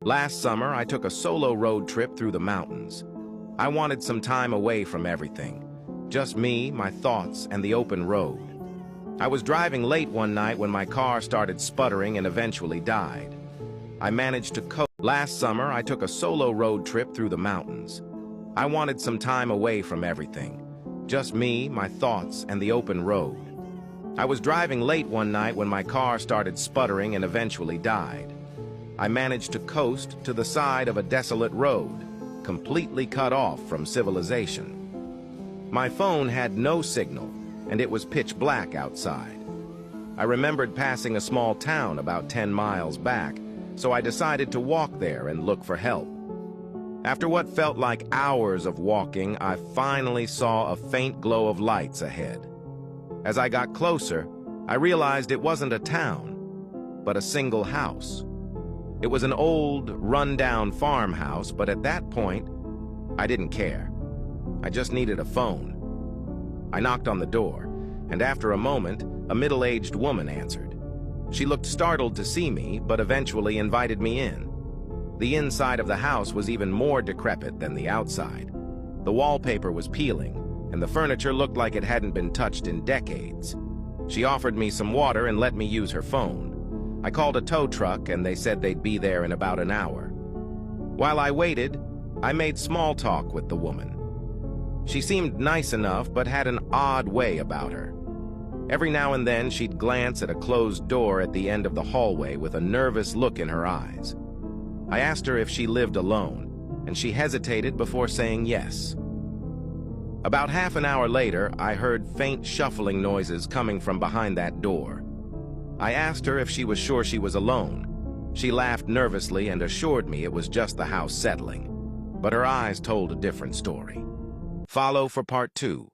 Last summer, I took a solo road trip through the mountains. I wanted some time away from everything. Just me, my thoughts, and the open road. I was driving late one night when my car started sputtering and eventually died. I managed to cope. Last summer, I took a solo road trip through the mountains. I wanted some time away from everything. Just me, my thoughts, and the open road. I was driving late one night when my car started sputtering and eventually died. I managed to coast to the side of a desolate road, completely cut off from civilization. My phone had no signal, and it was pitch black outside. I remembered passing a small town about 10 miles back, so I decided to walk there and look for help. After what felt like hours of walking, I finally saw a faint glow of lights ahead. As I got closer, I realized it wasn't a town, but a single house. It was an old, run-down farmhouse, but at that point, I didn't care. I just needed a phone. I knocked on the door, and after a moment, a middle-aged woman answered. She looked startled to see me, but eventually invited me in. The inside of the house was even more decrepit than the outside. The wallpaper was peeling, and the furniture looked like it hadn't been touched in decades. She offered me some water and let me use her phone. I called a tow truck, and they said they'd be there in about an hour. While I waited, I made small talk with the woman. She seemed nice enough, but had an odd way about her. Every now and then, she'd glance at a closed door at the end of the hallway with a nervous look in her eyes. I asked her if she lived alone, and she hesitated before saying yes. About half an hour later, I heard faint shuffling noises coming from behind that door. I asked her if she was sure she was alone. She laughed nervously and assured me it was just the house settling, but her eyes told a different story. Follow for part 2.